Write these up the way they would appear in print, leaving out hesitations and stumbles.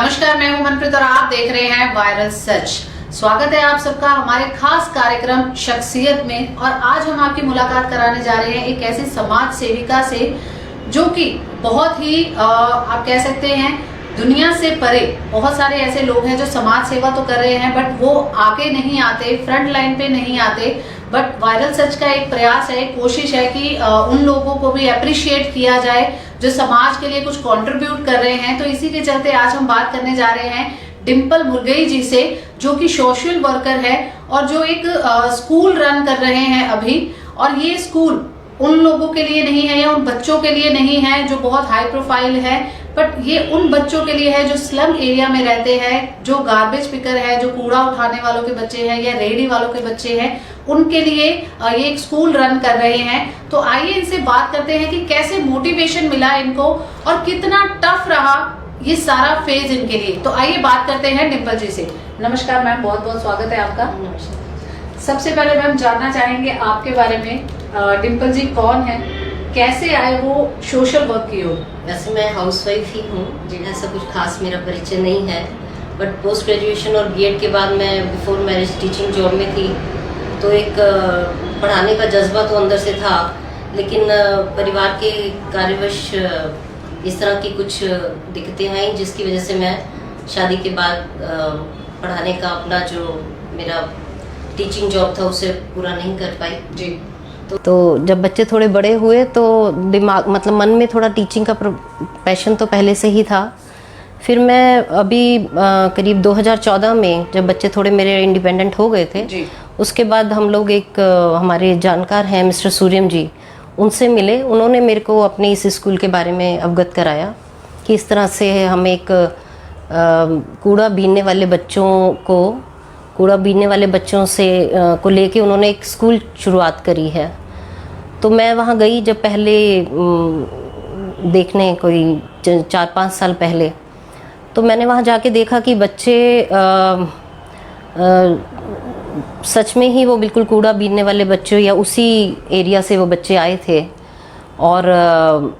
नमस्कार, मैं हूं मनप्रीत और आप देख रहे हैं वायरल सच। स्वागत है आप सबका हमारे खास कार्यक्रम शख्सियत में। और आज हम आपकी मुलाकात कराने जा रहे हैं एक ऐसी समाज सेविका से जो कि बहुत ही आप कह सकते हैं दुनिया से परे। बहुत सारे ऐसे लोग हैं जो समाज सेवा तो कर रहे हैं बट वो आगे नहीं आते, फ्रंट लाइन पे नहीं आते। बट वायरल सच का एक प्रयास है, कोशिश है कि उन लोगों को भी अप्रिशिएट किया जाए जो समाज के लिए कुछ कंट्रीब्यूट कर रहे हैं। तो इसी के चलते आज हम बात करने जा रहे हैं डिंपल मुर्गई जी से, जो कि सोशल वर्कर है और जो एक स्कूल रन कर रहे हैं अभी। और ये स्कूल उन लोगों के लिए नहीं है या उन बच्चों के लिए नहीं है जो बहुत हाई प्रोफाइल है, बट ये उन बच्चों के लिए है जो स्लम एरिया में रहते हैं, जो गार्बेज पिकर है, जो कूड़ा उठाने वालों के बच्चे हैं या रेहड़ी वालों के बच्चे हैं, उनके लिए ये एक स्कूल रन कर रहे हैं। तो आइए इनसे बात करते हैं कि कैसे मोटिवेशन मिला इनको और कितना टफ रहा ये सारा फेज इनके लिए। तो आइए बात करते हैं डिंपल जी से। नमस्कार मैम, बहुत बहुत स्वागत है आपका। सबसे पहले मैम जानना चाहेंगे आपके बारे में, डिंपल जी कौन है, कैसे आए वो सोशल वर्क की ओर? वैसे मैं हाउसवाइफ ही हूँ, ऐसा कुछ खास मेरा परिचय नहीं है। बट पोस्ट ग्रेजुएशन और बीएड के बाद मैं बिफोर मैरिज टीचिंग जॉब में थी, तो एक पढ़ाने का जज्बा तो अंदर से था, लेकिन परिवार के कार्यवश इस तरह की कुछ दिक्कतें आई जिसकी वजह से मैं शादी के बाद पढ़ाने का अपना जो मेरा टीचिंग जॉब था उसे पूरा नहीं कर पाई जी। तो जब बच्चे थोड़े बड़े हुए तो दिमाग मतलब मन में थोड़ा टीचिंग का पैशन तो पहले से ही था। फिर मैं अभी करीब 2014 में जब बच्चे थोड़े मेरे इंडिपेंडेंट हो गए थे जी। उसके बाद हम लोग एक हमारे जानकार हैं मिस्टर सूर्यम जी, उनसे मिले। उन्होंने मेरे को अपने इस स्कूल के बारे में अवगत कराया कि इस तरह से हम एक कूड़ा बीनने वाले बच्चों से को लेके उन्होंने एक स्कूल शुरुआत करी है। तो मैं वहाँ गई जब पहले देखने कोई 4-5 साल पहले, तो मैंने वहाँ जाके देखा कि बच्चे सच में ही वो बिल्कुल कूड़ा बीनने वाले बच्चे या उसी एरिया से वो बच्चे आए थे। और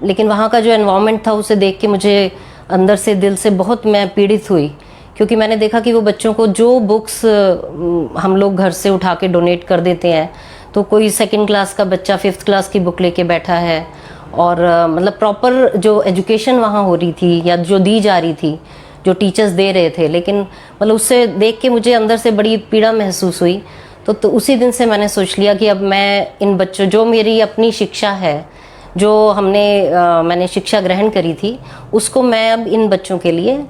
लेकिन वहाँ का जो एनवायरनमेंट था उसे देख के मुझे अंदर से दिल से बहुत मैं पीड़ित हुई, क्योंकि मैंने देखा कि वो बच्चों को जो बुक्स हम लोग घर से उठा के डोनेट कर देते हैं, तो कोई 2nd क्लास का बच्चा 5th क्लास की बुक लेके बैठा है। और मतलब प्रॉपर जो एजुकेशन वहाँ हो रही थी या जो दी जा रही थी, जो टीचर्स दे रहे थे, लेकिन मतलब उससे देख के मुझे अंदर से बड़ी पीड़ा महसूस हुई। तो उसी दिन से मैंने सोच लिया कि अब मैं इन बच्चों, जो मेरी अपनी शिक्षा है, जो मैंने शिक्षा ग्रहण करी थी, उसको मैं अब इन बच्चों के लिए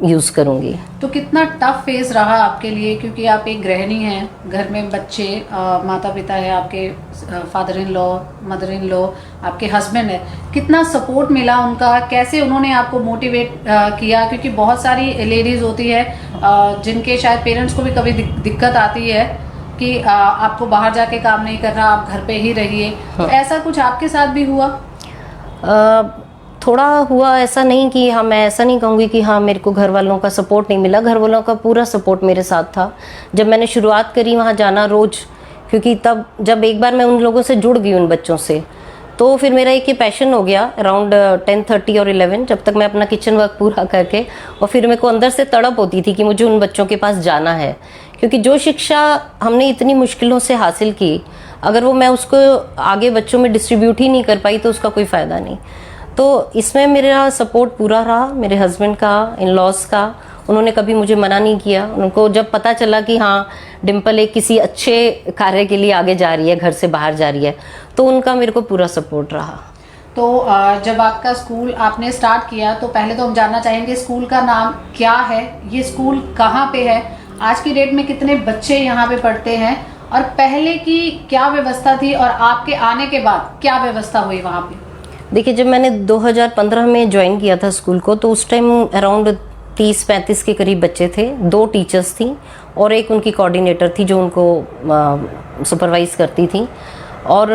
यूज़ करूँगी। तो कितना टफ फेज रहा आपके लिए, क्योंकि आप एक गृहिणी हैं, घर में बच्चे, माता पिता है, आपके father in law, mother in law, आपके हस्बैंड है, कितना सपोर्ट मिला उनका, कैसे उन्होंने आपको मोटिवेट किया? क्योंकि बहुत सारी लेडीज होती है जिनके शायद पेरेंट्स को भी कभी दिक्कत आती है कि आपको बाहर जाके काम नहीं करना, आप घर पे ही रहिए। हाँ। तो ऐसा कुछ आपके साथ भी हुआ? थोड़ा हुआ, ऐसा नहीं कि हाँ, मैं ऐसा नहीं कहूँगी कि हाँ मेरे को घर वालों का सपोर्ट नहीं मिला। घर वालों का पूरा सपोर्ट मेरे साथ था। जब मैंने शुरुआत करी वहाँ जाना रोज़, क्योंकि तब जब एक बार मैं उन लोगों से जुड़ गई, उन बच्चों से, तो फिर मेरा एक ये पैशन हो गया अराउंड 10:30 और 11, जब तक मैं अपना किचन वर्क पूरा करके, और फिर मेरे को अंदर से तड़प होती थी कि मुझे उन बच्चों के पास जाना है। क्योंकि जो शिक्षा हमने इतनी मुश्किलों से हासिल की, अगर वो मैं उसको आगे बच्चों में डिस्ट्रीब्यूट ही नहीं कर पाई तो उसका कोई फ़ायदा नहीं। तो इसमें मेरा सपोर्ट पूरा रहा, मेरे हस्बैंड का, इन लॉज का। उन्होंने कभी मुझे मना नहीं किया। उनको जब पता चला कि हाँ डिंपल एक किसी अच्छे कार्य के लिए आगे जा रही है, घर से बाहर जा रही है, तो उनका मेरे को पूरा सपोर्ट रहा। तो जब आपका स्कूल आपने स्टार्ट किया, तो पहले तो हम जानना चाहेंगे स्कूल का नाम क्या है, ये स्कूल कहाँ पे है, आज की डेट में कितने बच्चे यहाँ पे पढ़ते हैं, और पहले की क्या व्यवस्था थी और आपके आने के बाद क्या व्यवस्था हुई वहाँ पे? देखिए, जब मैंने 2015 में ज्वाइन किया था स्कूल को, तो उस टाइम अराउंड 30-35 के करीब बच्चे थे। 2 टीचर्स थी और एक उनकी कोऑर्डिनेटर थी जो उनको सुपरवाइज करती थी। और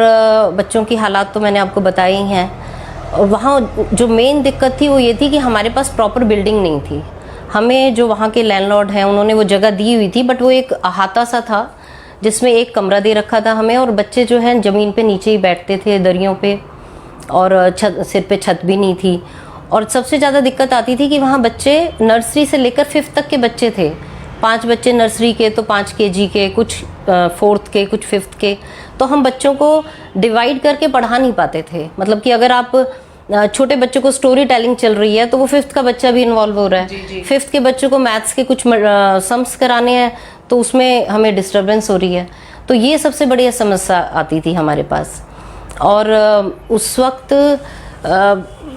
बच्चों की हालात तो मैंने आपको बताई ही हैं। वहाँ जो मेन दिक्कत थी वो ये थी कि हमारे पास प्रॉपर बिल्डिंग नहीं थी। हमें जो वहाँ के लैंडलॉर्ड हैं उन्होंने वो जगह दी हुई थी, बट वो एक अहाता सा था जिसमें एक कमरा दे रखा था हमें, और बच्चे जो हैं ज़मीन पे नीचे ही बैठते थे, दरियों पे, और सिर पे छत भी नहीं थी। और सबसे ज़्यादा दिक्कत आती थी कि वहाँ बच्चे नर्सरी से लेकर 5th तक के बच्चे थे। 5 बच्चे नर्सरी के, तो 5 केजी के, कुछ 4th के, कुछ 5th के। तो हम बच्चों को डिवाइड करके पढ़ा नहीं पाते थे। मतलब कि अगर आप छोटे बच्चों को स्टोरी टेलिंग चल रही है तो वो 5th का बच्चा भी इन्वॉल्व हो रहा है। 5th के बच्चों को मैथ्स के कुछ सम्स कराने हैं तो उसमें हमें डिस्टर्बेंस हो रही है। तो ये सबसे बड़ी समस्या आती थी हमारे पास। और उस वक्त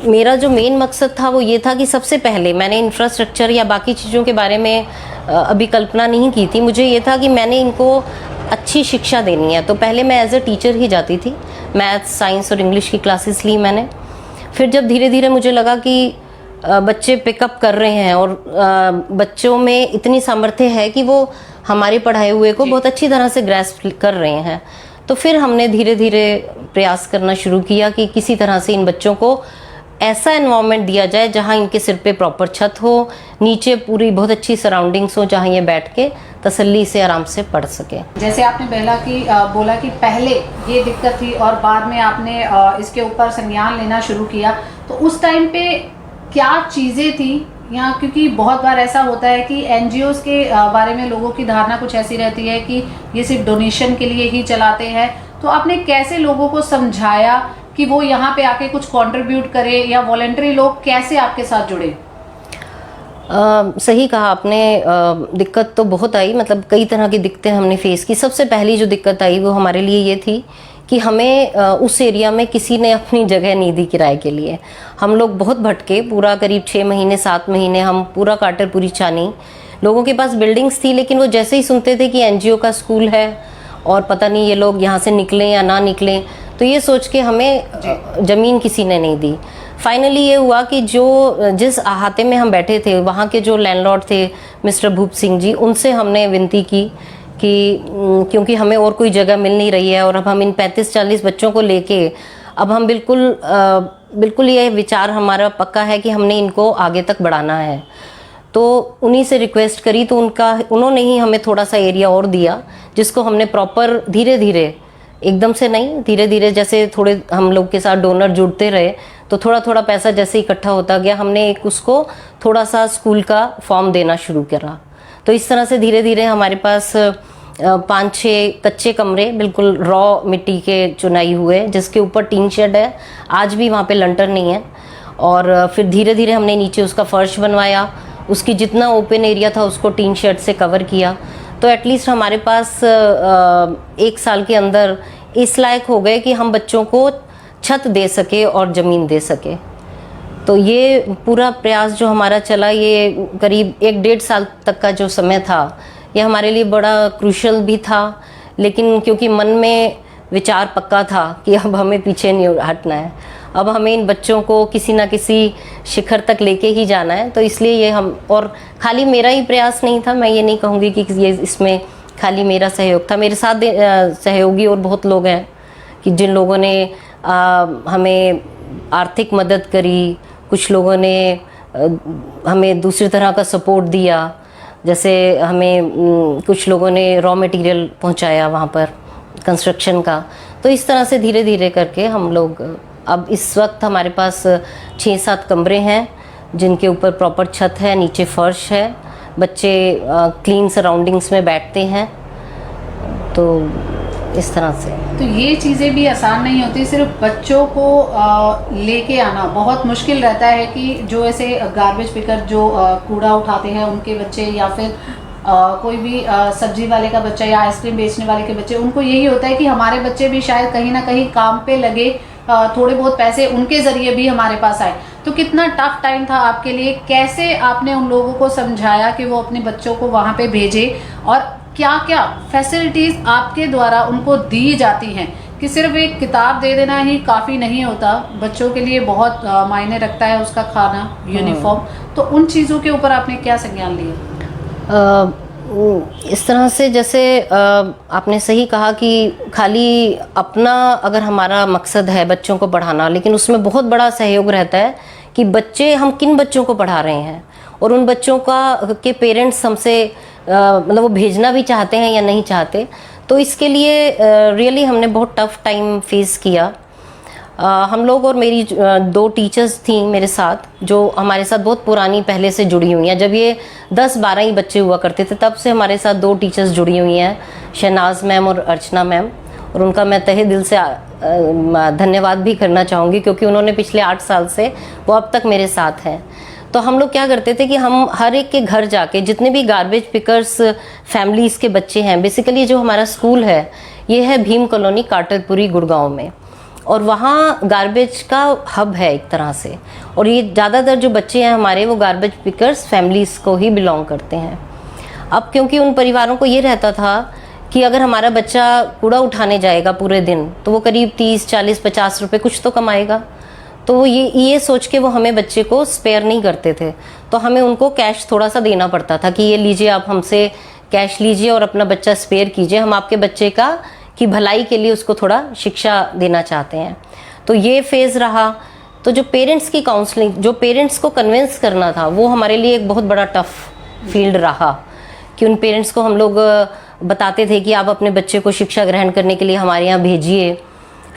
मेरा जो मेन मकसद था वो ये था कि सबसे पहले मैंने इंफ्रास्ट्रक्चर या बाकी चीज़ों के बारे में अभी कल्पना नहीं की थी। मुझे ये था कि मैंने इनको अच्छी शिक्षा देनी है। तो पहले मैं एज अ टीचर ही जाती थी, मैथ्स, साइंस और इंग्लिश की क्लासेस ली मैंने। फिर जब धीरे धीरे मुझे लगा कि बच्चे पिकअप कर रहे हैं और बच्चों में इतनी सामर्थ्य है कि वो हमारे पढ़ाए हुए को बहुत अच्छी तरह से ग्रैस्प कर रहे हैं, तो फिर हमने धीरे धीरे प्रयास करना शुरू किया कि किसी तरह से इन बच्चों को ऐसा एनवायरनमेंट दिया जाए जहां इनके सिर पे प्रॉपर छत हो, नीचे पूरी बहुत अच्छी सराउंडिंग्स हो, जहां ये बैठ के तसल्ली से आराम से पढ़ सके। जैसे आपने बोला कि पहले ये दिक्कत थी और बाद में आपने इसके ऊपर संज्ञान लेना शुरू किया, तो उस टाइम पे क्या चीज़ें थी यहाँ? क्योंकि बहुत बार ऐसा होता है कि एनजीओज के बारे में लोगों की धारणा कुछ ऐसी रहती है कि ये सिर्फ डोनेशन के लिए ही चलाते हैं। तो आपने कैसे लोगों को समझाया कि वो यहाँ पे आके कुछ कंट्रीब्यूट करे, या वॉलंटरी लोग कैसे आपके साथ जुड़े? सही कहा आपने। दिक्कत तो बहुत आई, मतलब कई तरह की दिक्कतें हमने फेस की। सबसे पहली जो दिक्कत आई वो हमारे लिए ये थी कि हमें उस एरिया में किसी ने अपनी जगह नहीं दी किराए के लिए। हम लोग बहुत भटके, पूरा करीब 6 महीने 7 महीने हम पूरा काटर पूरी छानी। लोगों के पास बिल्डिंग्स थी, लेकिन वो जैसे ही सुनते थे कि एनजीओ का स्कूल है और पता नहीं ये लोग यहाँ से निकलें या ना निकलें, तो ये सोच के हमें ज़मीन किसी ने नहीं दी। फाइनली ये हुआ कि जिस अहाते में हम बैठे थे वहाँ के जो लैंडलॉर्ड थे मिस्टर भूप सिंह जी, उनसे हमने विनती की कि क्योंकि हमें और कोई जगह मिल नहीं रही है और अब हम इन 35-40 बच्चों को लेके अब हम बिल्कुल ये विचार हमारा पक्का है कि हमने इनको आगे तक बढ़ाना है। तो उन्हीं से रिक्वेस्ट करी तो उन्होंने ही हमें थोड़ा सा एरिया और दिया, जिसको हमने प्रॉपर धीरे धीरे, एकदम से नहीं, धीरे धीरे जैसे थोड़े हम लोग के साथ डोनर जुड़ते रहे तो थोड़ा थोड़ा पैसा जैसे इकट्ठा होता गया, हमने एक उसको थोड़ा सा स्कूल का फॉर्म देना शुरू करा। तो इस तरह से धीरे धीरे हमारे पास 5-6 कच्चे कमरे बिल्कुल रॉ मिट्टी के चुनाई हुए, जिसके ऊपर टीन शेड है, आज भी वहाँ पे लंटर नहीं है। और फिर धीरे धीरे हमने नीचे उसका फर्श बनवाया, उसकी जितना ओपन एरिया था उसको टीन शेड से कवर किया। तो एटलीस्ट हमारे पास 1 साल के अंदर इस लायक हो गए कि हम बच्चों को छत दे सके और ज़मीन दे सके। तो ये पूरा प्रयास जो हमारा चला, ये करीब 1-1.5 साल तक का जो समय था, ये हमारे लिए बड़ा क्रूशल भी था। लेकिन क्योंकि मन में विचार पक्का था कि अब हमें पीछे नहीं हटना है, अब हमें इन बच्चों को किसी ना किसी शिखर तक लेके ही जाना है, तो इसलिए ये हम, और खाली मेरा ही प्रयास नहीं था, मैं ये नहीं कहूँगी कि ये इसमें खाली मेरा सहयोग था। मेरे साथ सहयोगी और बहुत लोग हैं कि जिन लोगों ने हमें आर्थिक मदद करी, कुछ लोगों ने हमें दूसरी तरह का सपोर्ट दिया, जैसे हमें कुछ लोगों ने रॉ मटेरियल पहुंचाया वहाँ पर कंस्ट्रक्शन का। तो इस तरह से धीरे धीरे करके हम लोग, अब इस वक्त हमारे पास 6-7 कमरे हैं जिनके ऊपर प्रॉपर छत है, नीचे फर्श है, बच्चे क्लीन सराउंडिंग्स में बैठते हैं। तो इस तरह से तो ये चीज़ें भी आसान नहीं होती। सिर्फ बच्चों को लेके आना बहुत मुश्किल रहता है कि जो ऐसे गार्बेज पिकर जो कूड़ा उठाते हैं उनके बच्चे, या फिर कोई भी सब्जी वाले का बच्चा या आइसक्रीम बेचने वाले के बच्चे, उनको यही होता है कि हमारे बच्चे भी शायद कहीं ना कहीं काम पे लगे, थोड़े बहुत पैसे उनके ज़रिए भी हमारे पास आए। तो कितना टफ टाइम था आपके लिए? कैसे आपने उन लोगों को समझाया कि वो अपने बच्चों को वहाँ पे भेजें, और क्या क्या फैसिलिटीज़ आपके द्वारा उनको दी जाती हैं? कि सिर्फ एक किताब दे देना ही काफ़ी नहीं होता, बच्चों के लिए बहुत मायने रखता है उसका खाना, यूनिफॉर्म। तो उन चीज़ों के ऊपर आपने क्या संज्ञान लिए? इस तरह से, जैसे आपने सही कहा कि खाली अपना अगर हमारा मकसद है बच्चों को पढ़ाना, लेकिन उसमें बहुत बड़ा सहयोग रहता है कि बच्चे, हम किन बच्चों को पढ़ा रहे हैं, और उन बच्चों के पेरेंट्स हमसे मतलब वो भेजना भी चाहते हैं या नहीं चाहते। तो इसके लिए रियली हमने बहुत टफ टाइम फेस किया। हम लोग और मेरी 2 टीचर्स थी मेरे साथ, जो हमारे साथ बहुत पुरानी पहले से जुड़ी हुई हैं। जब ये 10-12 ही बच्चे हुआ करते थे तब से हमारे साथ 2 टीचर्स जुड़ी हुई हैं, शहनाज मैम और अर्चना मैम, और उनका मैं तहे दिल से धन्यवाद भी करना चाहूँगी, क्योंकि उन्होंने पिछले 8 साल से वो अब तक मेरे साथ हैं। तो हम लोग क्या करते थे कि हम हर एक के घर जाके जितने भी गार्बेज पिकर्स फैमिलीज़ के बच्चे हैं, बेसिकली जो हमारा स्कूल है ये है भीम कॉलोनी काटरपुरी गुड़गांव में, और वहाँ गार्बेज का हब है एक तरह से, और ये ज़्यादातर जो बच्चे हैं हमारे वो गार्बेज पिकर्स फैमिलीज़ को ही बिलोंग करते हैं। अब क्योंकि उन परिवारों को ये रहता था कि अगर हमारा बच्चा कूड़ा उठाने जाएगा पूरे दिन तो वो करीब 30, 40, 50 रुपये कुछ तो कमाएगा, तो वो ये सोच के वो हमें बच्चे को स्पेयर नहीं करते थे। तो हमें उनको कैश थोड़ा सा देना पड़ता था कि ये लीजिए, आप हमसे कैश लीजिए और अपना बच्चा स्पेयर कीजिए, हम आपके बच्चे की भलाई के लिए उसको थोड़ा शिक्षा देना चाहते हैं। तो ये फेज़ रहा। तो जो पेरेंट्स की काउंसलिंग, जो पेरेंट्स को कन्विंस करना था, वो हमारे लिए एक बहुत बड़ा टफ फील्ड रहा कि उन पेरेंट्स को हम लोग बताते थे कि आप अपने बच्चे को शिक्षा ग्रहण करने के लिए हमारे यहाँ भेजिए।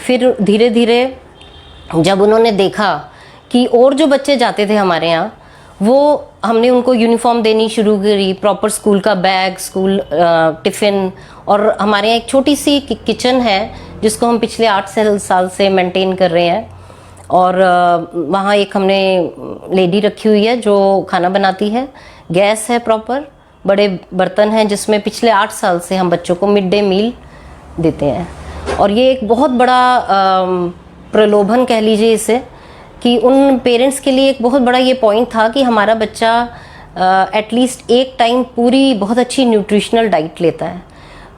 फिर धीरे धीरे जब उन्होंने देखा कि और जो बच्चे जाते थे हमारे यहाँ, वो हमने उनको यूनिफॉर्म देनी शुरू करी, प्रॉपर स्कूल का बैग, स्कूल टिफ़िन, और हमारे यहाँ एक छोटी सी किचन है जिसको हम पिछले 8 साल से मेंटेन कर रहे हैं, और वहाँ एक हमने लेडी रखी हुई है जो खाना बनाती है, गैस है प्रॉपर, बड़े बर्तन हैं जिसमें पिछले 8 साल से हम बच्चों को मिड डे मील देते हैं। और ये एक बहुत बड़ा प्रलोभन कह लीजिए इसे, कि उन पेरेंट्स के लिए एक बहुत बड़ा ये पॉइंट था कि हमारा बच्चा एटलीस्ट एक टाइम पूरी बहुत अच्छी न्यूट्रिशनल डाइट लेता है।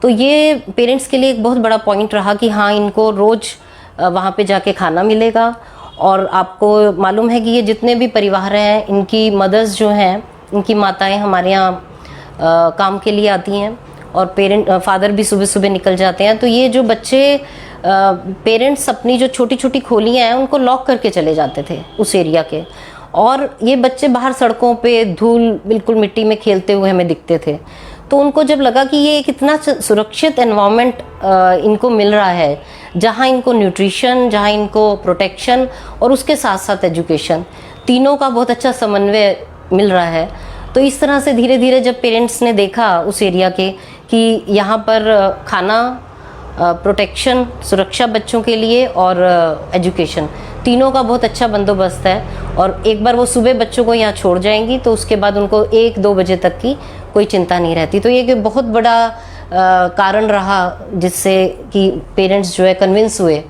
तो ये पेरेंट्स के लिए एक बहुत बड़ा पॉइंट रहा कि हाँ, इनको रोज़ वहाँ पे जाके खाना मिलेगा। और आपको मालूम है कि ये जितने भी परिवार हैं, इनकी मदर्स जो हैं, इनकी माताएं हमारे यहाँ काम के लिए आती हैं, और फादर भी सुबह सुबह निकल जाते हैं। तो ये जो बच्चे पेरेंट्स अपनी जो छोटी छोटी खोलियाँ हैं उनको लॉक करके चले जाते थे उस एरिया के, और ये बच्चे बाहर सड़कों पे धूल बिल्कुल मिट्टी में खेलते हुए हमें दिखते थे। तो उनको जब लगा कि ये एक इतना सुरक्षित एनवायरनमेंट इनको मिल रहा है, जहाँ इनको न्यूट्रिशन, जहाँ इनको प्रोटेक्शन और उसके साथ साथ एजुकेशन, तीनों का बहुत अच्छा समन्वय मिल रहा है। तो इस तरह से धीरे धीरे जब पेरेंट्स ने देखा उस एरिया के कि यहाँ पर खाना, प्रोटेक्शन, सुरक्षा बच्चों के लिए और एजुकेशन, तीनों का बहुत अच्छा बंदोबस्त है, और एक बार वो सुबह बच्चों को यहाँ छोड़ जाएंगी तो उसके बाद उनको 1-2 बजे तक की कोई चिंता नहीं रहती। तो ये एक बहुत बड़ा कारण रहा जिससे कि पेरेंट्स जो है कन्विंस हुए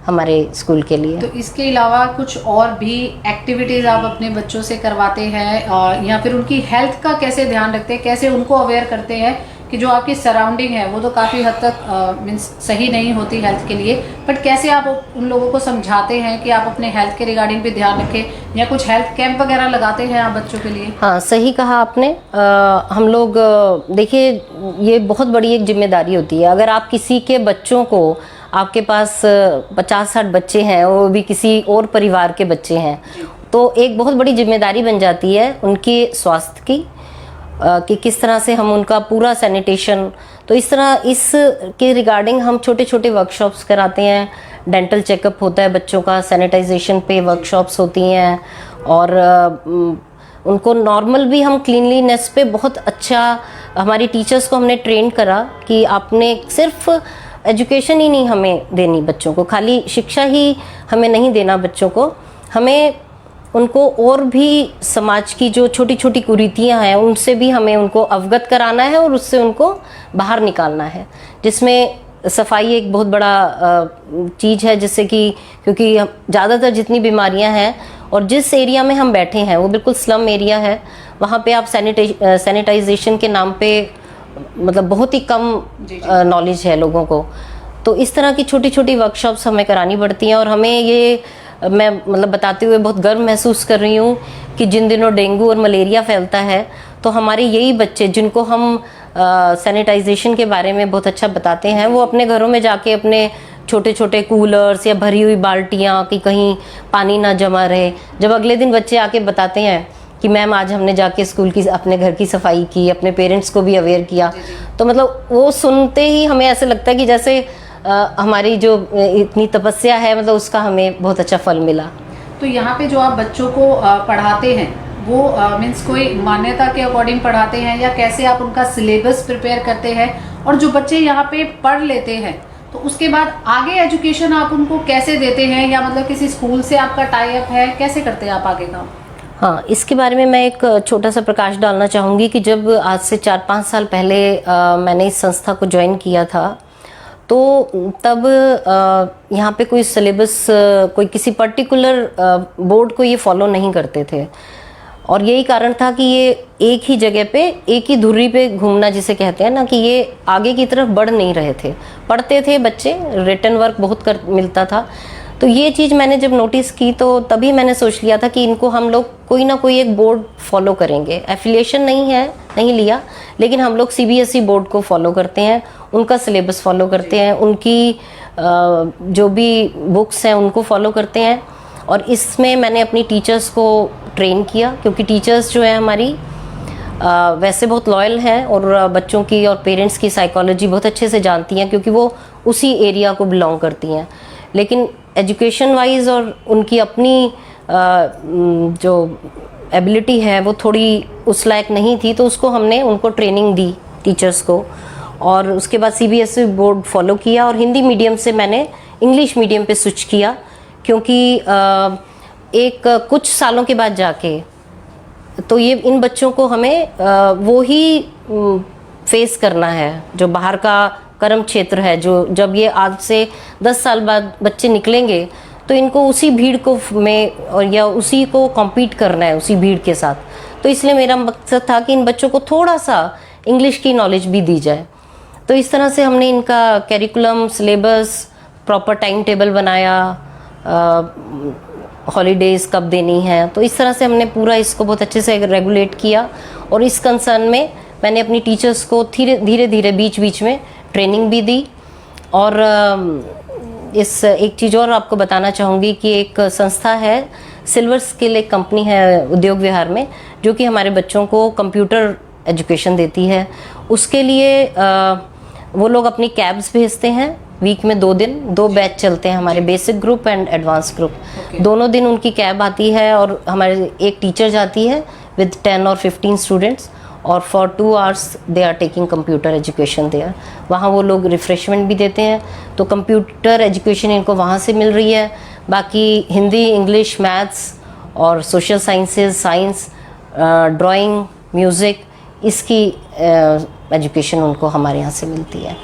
हमारे स्कूल के लिए। तो इसके अलावा कुछ और भी एक्टिविटीज़ आप अपने बच्चों से करवाते हैं, या फिर उनकी हेल्थ का कैसे ध्यान रखते हैं, कैसे उनको अवेयर करते हैं कि जो आपकी सराउंडिंग है वो तो काफ़ी हद तक मीन्स सही नहीं होती हेल्थ के लिए, बट कैसे आप उन लोगों को समझाते हैं कि आप अपने हेल्थ के रिगार्डिंग भी ध्यान रखें, या कुछ हेल्थ कैंप वगैरह लगाते हैं आप बच्चों के लिए? हाँ, सही कहा आपने। हम लोग देखिए, ये बहुत बड़ी एक जिम्मेदारी होती है। अगर आप किसी के बच्चों को, आपके पास 50-60 बच्चे हैं, वो भी किसी और परिवार के बच्चे हैं, तो एक बहुत बड़ी जिम्मेदारी बन जाती है उनके स्वास्थ्य की, कि किस तरह से हम उनका पूरा सैनिटेशन। तो इस तरह इस के रिगार्डिंग हम छोटे छोटे वर्कशॉप्स कराते हैं, डेंटल चेकअप होता है बच्चों का, सैनिटाइजेशन पे वर्कशॉप्स होती हैं, और उनको नॉर्मल भी हम क्लीनलीनेस पे बहुत अच्छा, हमारी टीचर्स को हमने ट्रेन करा कि आपने सिर्फ एजुकेशन ही नहीं हमें देनी बच्चों को, खाली शिक्षा ही हमें नहीं देना बच्चों को, हमें उनको और भी समाज की जो छोटी छोटी कुरीतियाँ हैं उनसे भी हमें उनको अवगत कराना है और उससे उनको बाहर निकालना है, जिसमें सफाई एक बहुत बड़ा चीज़ है। जिससे कि क्योंकि ज़्यादातर जितनी बीमारियां हैं, और जिस एरिया में हम बैठे हैं वो बिल्कुल स्लम एरिया है, वहाँ पे आप सैनिटाइजेशन के नाम पे मतलब बहुत ही कम नॉलेज है लोगों को। तो इस तरह की छोटी छोटी वर्कशॉप्स हमें करानी पड़ती हैं, और हमें ये मैं मतलब बताते हुए बहुत गर्व महसूस कर रही हूँ कि जिन दिनों डेंगू और मलेरिया फैलता है तो हमारे यही बच्चे, जिनको हम सैनिटाइजेशन के बारे में बहुत अच्छा बताते हैं, वो अपने घरों में जाके अपने छोटे छोटे कूलर्स या भरी हुई बाल्टियाँ कि कहीं पानी ना जमा रहे, जब अगले दिन बच्चे आके बताते हैं कि मैम आज हमने जाके स्कूल की, अपने घर की सफाई की, अपने पेरेंट्स को भी अवेयर किया, तो मतलब वो सुनते ही हमें ऐसे लगता है कि जैसे हमारी जो इतनी तपस्या है मतलब उसका हमें बहुत अच्छा फल मिला। तो यहाँ पे जो आप बच्चों को पढ़ाते हैं वो मीन्स कोई मान्यता के अकॉर्डिंग पढ़ाते हैं या कैसे आप उनका सिलेबस प्रिपेयर करते हैं, और जो बच्चे यहाँ पे पढ़ लेते हैं तो उसके बाद आगे एजुकेशन आप उनको कैसे देते हैं, या मतलब किसी स्कूल से आपका टाई अप है, कैसे करते हैं आप आगे काम? हाँ, इसके बारे में मैं एक छोटा सा प्रकाश डालना चाहूँगी कि जब आज से 4-5 साल पहले मैंने इस संस्था को ज्वाइन किया था तो तब यहाँ पे कोई सिलेबस कोई किसी पर्टिकुलर बोर्ड को ये फॉलो नहीं करते थे, और यही कारण था कि ये एक ही जगह पे एक ही धुरी पे घूमना जिसे कहते हैं ना, कि ये आगे की तरफ बढ़ नहीं रहे थे। पढ़ते थे बच्चे, रिटन वर्क बहुत मिलता था। तो ये चीज़ मैंने जब नोटिस की तो तभी मैंने सोच लिया था कि इनको हम लोग कोई ना कोई एक बोर्ड फॉलो करेंगे। एफिलिएशन नहीं लिया, लेकिन हम लोग CBSE बोर्ड को फॉलो करते हैं, उनका सिलेबस फॉलो करते हैं, उनकी जो भी बुक्स हैं उनको फॉलो करते हैं। और इसमें मैंने अपनी टीचर्स को ट्रेन किया, क्योंकि टीचर्स जो है हमारी वैसे बहुत लॉयल हैं और बच्चों की और पेरेंट्स की साइकोलॉजी बहुत अच्छे से जानती हैं, क्योंकि वो उसी एरिया को बिलोंग करती हैं। लेकिन एजुकेशन वाइज और उनकी अपनी जो एबिलिटी है वो थोड़ी उस लायक नहीं थी, तो उसको हमने उनको ट्रेनिंग दी टीचर्स को, और उसके बाद CBSE बोर्ड फॉलो किया और हिंदी मीडियम से मैंने इंग्लिश मीडियम पे स्विच किया, क्योंकि एक कुछ सालों के बाद जाके तो ये इन बच्चों को हमें वो ही फेस करना है जो बाहर का कर्म क्षेत्र है। जो जब ये आज से 10 साल बाद बच्चे निकलेंगे तो इनको उसी भीड़ को में और या उसी को कॉम्पीट करना है उसी भीड़ के साथ। तो इसलिए मेरा मकसद था कि इन बच्चों को थोड़ा सा इंग्लिश की नॉलेज भी दी जाए। तो इस तरह से हमने इनका curriculum, syllabus, proper time table बनाया, हॉलीडेज कब देनी है, तो इस तरह से हमने पूरा इसको बहुत अच्छे से रेगुलेट किया। और इस कंसर्न में मैंने अपनी टीचर्स को धीरे धीरे बीच बीच में ट्रेनिंग भी दी। और इस एक चीज़ और आपको बताना चाहूँगी कि एक संस्था है, सिल्वर स्किल एक कंपनी है उद्योग विहार में, जो कि हमारे बच्चों को कंप्यूटर एजुकेशन देती है। उसके लिए वो लोग अपनी कैब्स भेजते हैं, वीक में 2 दिन 2 बैच चलते हैं हमारे, basic group and advance group. दोनों दिन उनकी कैब आती है और हमारे एक टीचर जाती है विद 10 और 15 स्टूडेंट्स, और for 2 hours they are taking computer education there. वहाँ वो लोग रिफ्रेशमेंट भी देते हैं, तो कंप्यूटर एजुकेशन इनको वहाँ से मिल रही है। बाकी हिंदी, इंग्लिश, मैथ्स और social sciences, science, drawing, music, इसकी एजुकेशन उनको हमारे यहाँ से मिलती है।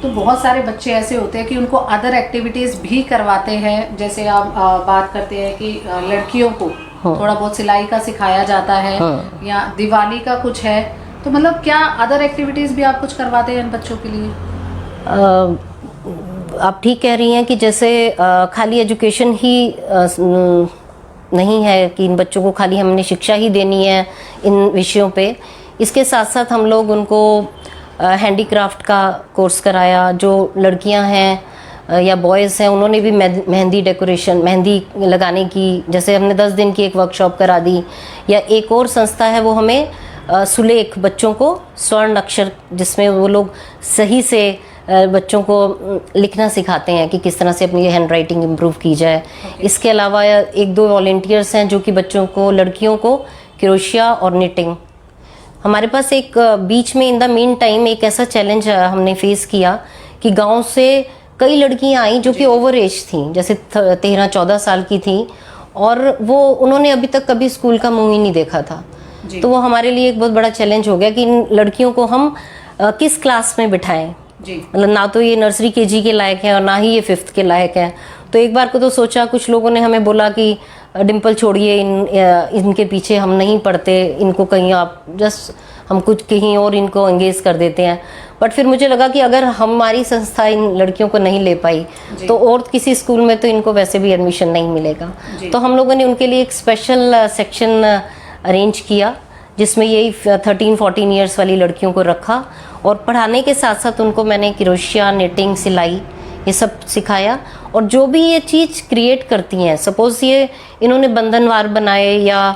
तो बहुत सारे बच्चे ऐसे होते हैं कि उनको अदर एक्टिविटीज़ भी करवाते हैं, जैसे आप बात करते हैं कि लड़कियों को थोड़ा बहुत सिलाई का सिखाया जाता है, या दिवाली का कुछ है, तो मतलब क्या अदर एक्टिविटीज़ भी आप कुछ करवाते हैं इन बच्चों के लिए? आप ठीक कह रही हैं कि जैसे खाली एजुकेशन ही नहीं है कि इन बच्चों को खाली हमने शिक्षा ही देनी है इन विषयों पे। इसके साथ साथ हम लोग उनको हैंडीक्राफ्ट का कोर्स कराया। जो लड़कियां हैं या बॉयज़ हैं उन्होंने भी मेहंदी डेकोरेशन, मेहंदी लगाने की, जैसे हमने 10 दिन की एक वर्कशॉप करा दी। या एक और संस्था है वो हमें सुलेख, बच्चों को स्वर्ण अक्षर, जिसमें वो लोग सही से बच्चों को लिखना सिखाते हैं कि किस तरह से अपनी हैंड राइटिंग इम्प्रूव की जाए। इसके अलावा 1-2 वॉलेंटियर्स हैं जो कि बच्चों को, लड़कियों को क्रोशिया और निटिंग। हमारे पास एक बीच में इन द मीन टाइम एक ऐसा चैलेंज हमने फेस किया कि गांव से कई लड़कियां आई जो कि ओवर एज थी, जैसे 13-14 साल की थी, और वो उन्होंने अभी तक कभी स्कूल का मुंह ही नहीं देखा था। तो वो हमारे लिए एक बहुत बड़ा चैलेंज हो गया कि इन लड़कियों को हम किस क्लास में बिठाएं। मतलब ना तो ये नर्सरी KG के लायक है और ना ही ये 5th के लायक है। तो एक बार को तो सोचा, कुछ लोगों ने हमें बोला कि डिम्पल छोड़िए, इनके पीछे हम नहीं पढ़ते, इनको कहीं आप जस्ट हम कुछ कहीं और इनको एंगेज कर देते हैं। बट फिर मुझे लगा कि अगर हमारी संस्था इन लड़कियों को नहीं ले पाई तो और किसी स्कूल में तो इनको वैसे भी एडमिशन नहीं मिलेगा। तो हम लोगों ने उनके लिए एक स्पेशल सेक्शन अरेंज किया, जिसमें यही 13-14 ईयर्स वाली लड़कियों को रखा, और पढ़ाने के साथ साथ उनको मैंने क्रोशिया, निटिंग, सिलाई, ये सब सिखाया। और जो भी ये चीज़ क्रिएट करती हैं, सपोज ये इन्होंने बंधनवार बनाए या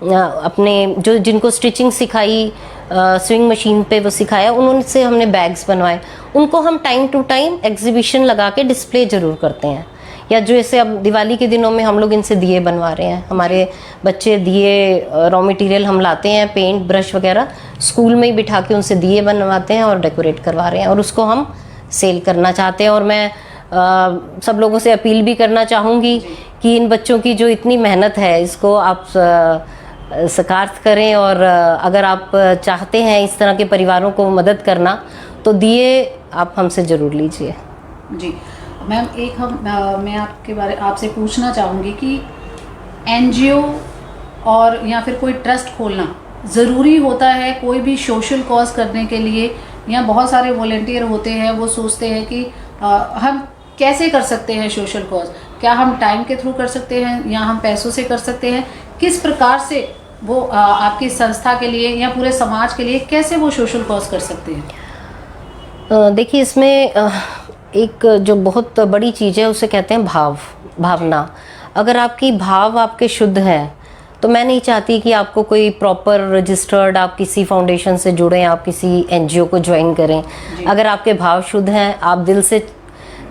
अपने जो जिनको स्टिचिंग सिखाई, स्विंग मशीन पे वो सिखाया, उनसे हमने बैग्स बनवाए। उनको हम टाइम टू टाइम एग्जीबिशन लगा के डिस्प्ले ज़रूर करते हैं। या जो ऐसे अब दिवाली के दिनों में हम लोग इनसे दिए बनवा रहे हैं, हमारे बच्चे दिए रॉ मटेरियल हम लाते हैं, पेंट ब्रश वगैरह स्कूल में ही बिठा के उनसे दिए बनवाते हैं और डेकोरेट करवा रहे हैं, और उसको हम सेल करना चाहते हैं। और मैं सब लोगों से अपील भी करना चाहूँगी कि इन बच्चों की जो इतनी मेहनत है इसको आप साकार करें, और अगर आप चाहते हैं इस तरह के परिवारों को मदद करना तो दिए आप हमसे ज़रूर लीजिए। जी मैम, मैं आपसे पूछना चाहूँगी कि एनजीओ और या फिर कोई ट्रस्ट खोलना ज़रूरी होता है कोई भी सोशल कॉज करने के लिए, या बहुत सारे वॉलेंटियर होते हैं वो सोचते हैं कि हम कैसे कर सकते हैं सोशल कॉज, क्या हम टाइम के थ्रू कर सकते हैं या हम पैसों से कर सकते हैं, किस प्रकार से वो आपकी संस्था के लिए या पूरे समाज के लिए कैसे वो सोशल कॉज कर सकते हैं? देखिए, इसमें एक जो बहुत बड़ी चीज़ है उसे कहते हैं भावना। अगर आपकी भाव आपके शुद्ध हैं तो मैं नहीं चाहती कि आपको कोई प्रॉपर रजिस्टर्ड आप किसी फाउंडेशन से जुड़ें, आप किसी एनजीओ को ज्वाइन करें। अगर आपके भाव शुद्ध हैं, आप दिल से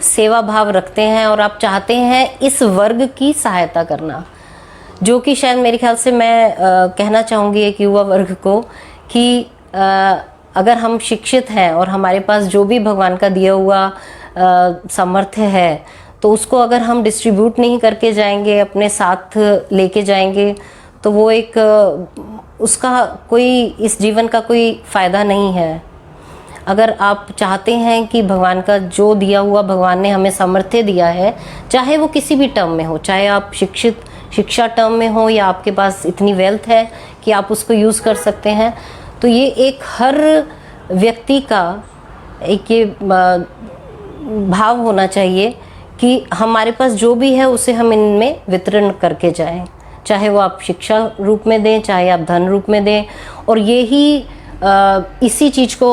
सेवा भाव रखते हैं और आप चाहते हैं इस वर्ग की सहायता करना, जो कि शायद मेरे ख्याल से मैं कहना चाहूँगी एक युवा वर्ग को कि अगर हम शिक्षित हैं और हमारे पास जो भी भगवान का दिया हुआ सामर्थ्य है, तो उसको अगर हम डिस्ट्रीब्यूट नहीं करके जाएंगे, अपने साथ लेके जाएंगे, तो वो एक उसका कोई इस जीवन का कोई फ़ायदा नहीं है। अगर आप चाहते हैं कि भगवान का जो दिया हुआ भगवान ने हमें सामर्थ्य दिया है, चाहे वो किसी भी टर्म में हो, चाहे आप शिक्षा टर्म में हो या आपके पास इतनी वेल्थ है कि आप उसको यूज़ कर सकते हैं, तो ये एक हर व्यक्ति का एक ये भाव होना चाहिए कि हमारे पास जो भी है उसे हम इनमें वितरण करके जाएं, चाहे वो आप शिक्षा रूप में दें, चाहे आप धन रूप में दें। और यही इसी चीज़ को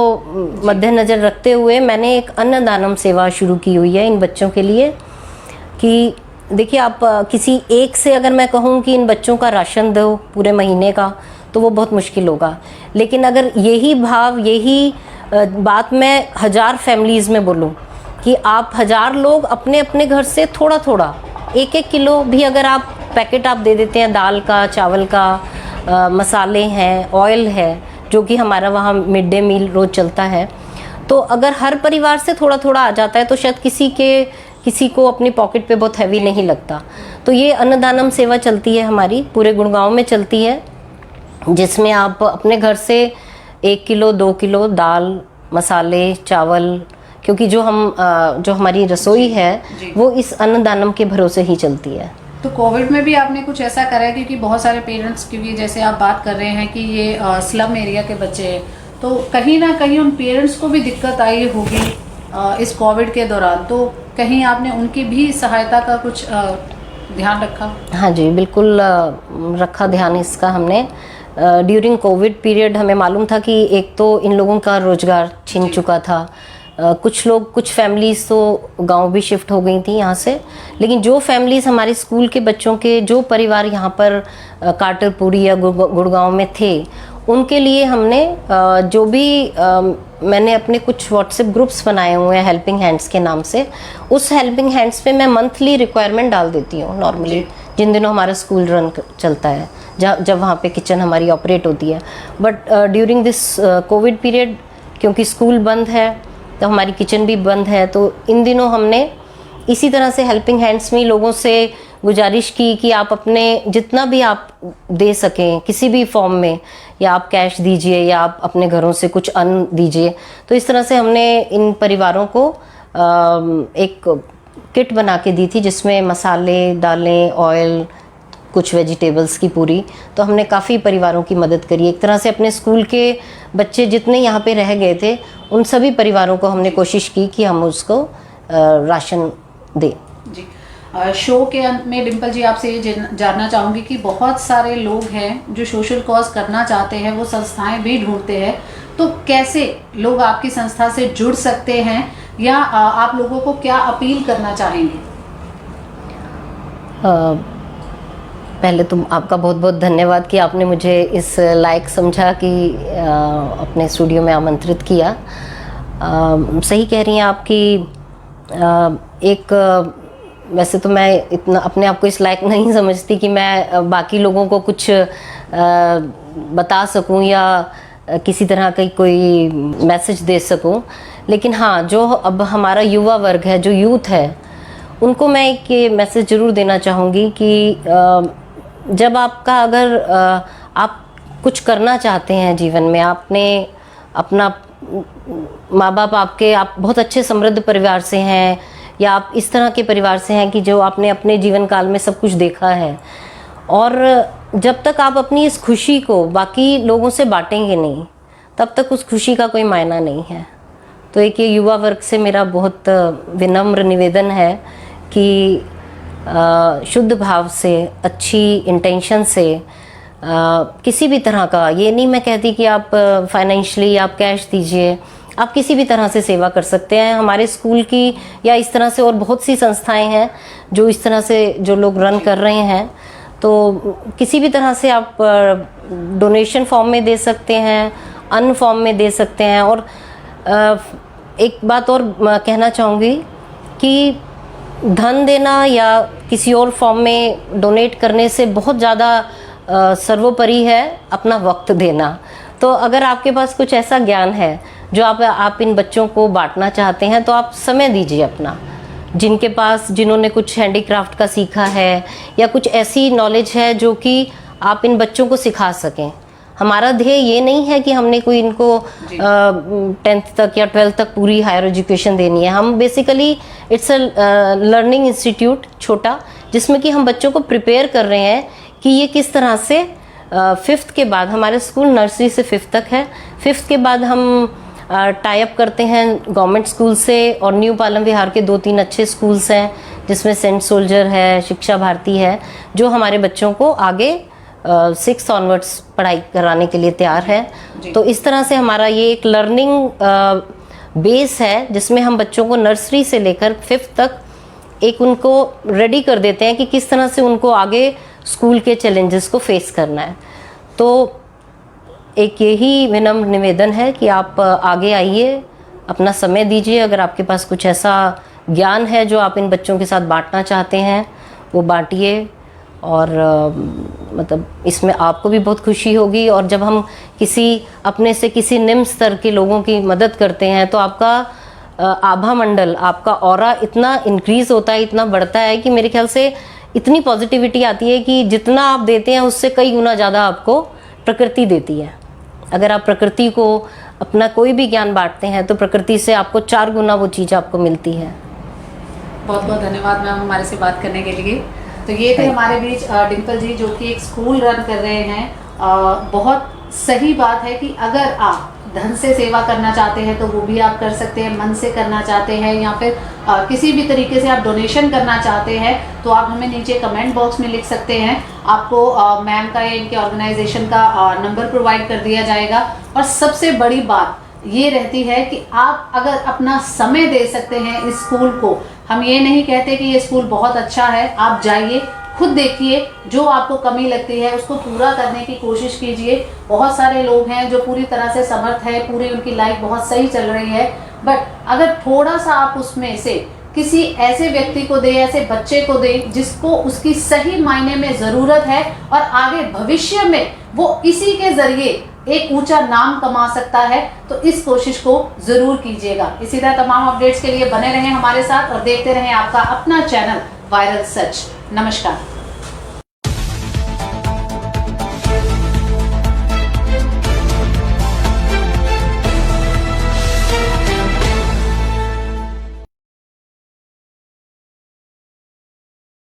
मद्देनज़र रखते हुए मैंने एक अन्नदानम सेवा शुरू की हुई है इन बच्चों के लिए। कि देखिए, आप किसी एक से अगर मैं कहूँ कि इन बच्चों का राशन दो पूरे महीने का, तो वो बहुत मुश्किल होगा। लेकिन अगर यही भाव, यही बात मैं 1000 फैमिलीज़ में बोलूँ कि आप 1000 लोग अपने अपने घर से थोड़ा थोड़ा 1-1 किलो भी अगर आप पैकेट आप दे देते हैं, दाल का, चावल का, मसाले हैं, ऑयल है, जो कि हमारा वहाँ मिड डे मील रोज़ चलता है, तो अगर हर परिवार से थोड़ा थोड़ा आ जाता है तो शायद किसी को अपनी पॉकेट पे बहुत हैवी नहीं लगता। तो ये अन्नदानम सेवा चलती है हमारी, पूरे गुड़गांव में चलती है, जिसमें आप अपने घर से 1 किलो 2 किलो दाल, मसाले, चावल, क्योंकि जो हमारी रसोई है वो इस अन्नदानम के भरोसे ही चलती है। तो कोविड में भी आपने कुछ ऐसा करा है, क्योंकि बहुत सारे पेरेंट्स, क्योंकि जैसे आप बात कर रहे हैं कि ये स्लम एरिया के बच्चे हैं, तो कहीं ना कहीं उन पेरेंट्स को भी दिक्कत आई होगी इस कोविड के दौरान, तो कहीं आपने उनकी भी सहायता का कुछ ध्यान रखा? हाँ जी, बिल्कुल रखा ध्यान इसका हमने। ड्यूरिंग कोविड पीरियड हमें मालूम था कि एक तो इन लोगों का रोजगार छिन चुका था, कुछ फैमिलीज़ तो गांव भी शिफ्ट हो गई थी यहाँ से, लेकिन जो फैमिलीज़ हमारे स्कूल के बच्चों के, जो परिवार यहाँ पर काटरपुरी या गुड़गांव में थे, उनके लिए हमने जो भी मैंने अपने कुछ व्हाट्सएप ग्रुप्स बनाए हुए हैं हेल्पिंग हैंड्स के नाम से, उस हेल्पिंग हैंड्स पे मैं मंथली रिक्वायरमेंट डाल देती हूँ नॉर्मली, जिन दिनों हमारा स्कूल रन चलता है, जब वहाँ पे किचन हमारी ऑपरेट होती है। But during this Covid period, क्योंकि स्कूल बंद है तो हमारी किचन भी बंद है, तो इन दिनों हमने इसी तरह से हेल्पिंग हैंड्स में लोगों से गुजारिश की कि आप अपने जितना भी आप दे सकें किसी भी फॉर्म में, या आप कैश दीजिए या आप अपने घरों से कुछ अन्न दीजिए। तो इस तरह से हमने इन परिवारों को एक किट बना के दी थी, जिसमें मसाले, दालें, ऑयल, कुछ वेजिटेबल्स की पूरी। तो हमने काफ़ी परिवारों की मदद करी। एक तरह से अपने स्कूल के बच्चे जितने यहाँ पे रह गए थे, उन सभी परिवारों को हमने कोशिश की कि हम उसको राशन दें। जी, शो के अंत में डिम्पल जी आपसे ये जानना चाहूँगी कि बहुत सारे लोग हैं जो सोशल कॉज करना चाहते हैं, वो संस्थाएं भी ढूंढते हैं, तो कैसे लोग आपकी संस्था से जुड़ सकते हैं, या आप लोगों को क्या अपील करना चाहेंगे? पहले तो आपका बहुत बहुत धन्यवाद कि आपने मुझे इस लायक समझा कि अपने स्टूडियो में आमंत्रित किया। सही कह रही हैं आप कि वैसे तो मैं इतना अपने आप को इस लायक नहीं समझती कि मैं बाकी लोगों को कुछ बता सकूं या किसी तरह का कोई मैसेज दे सकूं, लेकिन हाँ, जो अब हमारा युवा वर्ग है, जो यूथ है, उनको मैं एक ये मैसेज ज़रूर देना चाहूँगी कि जब आपका अगर आप कुछ करना चाहते हैं जीवन में, आपने अपना माँ बाप आप बहुत अच्छे समृद्ध परिवार से हैं या आप इस तरह के परिवार से हैं कि जो आपने अपने जीवन काल में सब कुछ देखा है, और जब तक आप अपनी इस खुशी को बाकी लोगों से बांटेंगे नहीं, तब तक उस खुशी का कोई मायना नहीं है। तो एक ये युवा वर्ग से मेरा बहुत विनम्र निवेदन है कि शुद्ध भाव से, अच्छी इंटेंशन से, किसी भी तरह का, ये नहीं मैं कहती कि आप फाइनेंशियली आप कैश दीजिए, आप किसी भी तरह से सेवा कर सकते हैं। हमारे स्कूल की या इस तरह से और बहुत सी संस्थाएं हैं जो इस तरह से जो लोग रन कर रहे हैं, तो किसी भी तरह से आप डोनेशन फॉर्म में दे सकते हैं, अन्न फॉर्म में दे सकते हैं। और एक बात और कहना चाहूँगी कि धन देना या किसी और फॉर्म में डोनेट करने से बहुत ज़्यादा सर्वोपरि है अपना वक्त देना। तो अगर आपके पास कुछ ऐसा ज्ञान है जो आप इन बच्चों को बांटना चाहते हैं, तो आप समय दीजिए अपना। जिन्होंने कुछ हैंडीक्राफ्ट का सीखा है या कुछ ऐसी नॉलेज है जो कि आप इन बच्चों को सिखा सकें। हमारा ध्येय ये नहीं है कि हमने कोई इनको 10th तक या 12th तक पूरी हायर एजुकेशन देनी है। हम basically it's a learning institute छोटा, जिसमें कि हम बच्चों को प्रिपेयर कर रहे हैं कि ये किस तरह से 5th के बाद, हमारे स्कूल नर्सरी से 5th तक है, 5th के बाद हम टाई अप करते हैं गवर्नमेंट स्कूल से, और न्यू पालम विहार के 2-3 अच्छे स्कूल्स हैं जिसमें सेंट सोल्जर है, शिक्षा भारती है, जो हमारे बच्चों को आगे 6th ऑनवर्ड्स पढ़ाई कराने के लिए तैयार है। तो इस तरह से हमारा ये एक लर्निंग बेस है जिसमें हम बच्चों को नर्सरी से लेकर 5th तक एक उनको रेडी कर देते हैं कि किस तरह से उनको आगे स्कूल के चैलेंजेस को फेस करना है। तो एक यही विनम्र निवेदन है कि आप आगे आइए, अपना समय दीजिए। अगर आपके पास कुछ ऐसा ज्ञान है जो आप इन बच्चों के साथ बांटना चाहते हैं, वो बांटिए, और मतलब इसमें आपको भी बहुत खुशी होगी। और जब हम अपने से किसी निम्न स्तर के लोगों की मदद करते हैं, तो आपका आभा मंडल, आपका ऑरा इतना इंक्रीज होता है, इतना बढ़ता है कि मेरे ख्याल से इतनी पॉजिटिविटी आती है कि जितना आप देते हैं उससे कई गुना ज़्यादा आपको प्रकृति देती है। अगर आप प्रकृति को अपना कोई भी ज्ञान बांटते हैं तो प्रकृति से आपको 4 गुना वो चीज़ आपको मिलती है। बहुत बहुत धन्यवाद मैम हमारे से बात करने के लिए। तो ये थे हमारे बीच डिम्पल जी, जो कि एक स्कूल रन कर रहे हैं। बहुत सही बात है कि अगर आप धन से सेवा करना चाहते हैं तो वो भी आप कर सकते हैं, मन से करना चाहते हैं या फिर किसी भी तरीके से आप डोनेशन करना चाहते हैं तो आप हमें नीचे कमेंट बॉक्स में लिख सकते हैं। आपको मैम का या इनके ऑर्गेनाइजेशन का नंबर प्रोवाइड कर दिया जाएगा। और सबसे बड़ी बात ये रहती है कि आप अगर अपना समय दे सकते हैं इस स्कूल को, हम ये नहीं कहते कि ये स्कूल बहुत अच्छा है, आप जाइए, खुद देखिए, जो आपको कमी लगती है उसको पूरा करने की कोशिश कीजिए। बहुत सारे लोग हैं जो पूरी तरह से समर्थ है, पूरी उनकी लाइफ बहुत सही चल रही है, बट अगर थोड़ा सा आप उसमें से किसी ऐसे व्यक्ति को दे, ऐसे बच्चे को दे जिसको उसकी सही मायने में ज़रूरत है और आगे भविष्य में वो इसी के ज़रिए एक ऊंचा नाम कमा सकता है, तो इस कोशिश को ज़रूर कीजिएगा। इसी तरह तमाम अपडेट्स के लिए बने रहें हमारे साथ और देखते रहें आपका अपना चैनल वायरल सच। नमस्कार।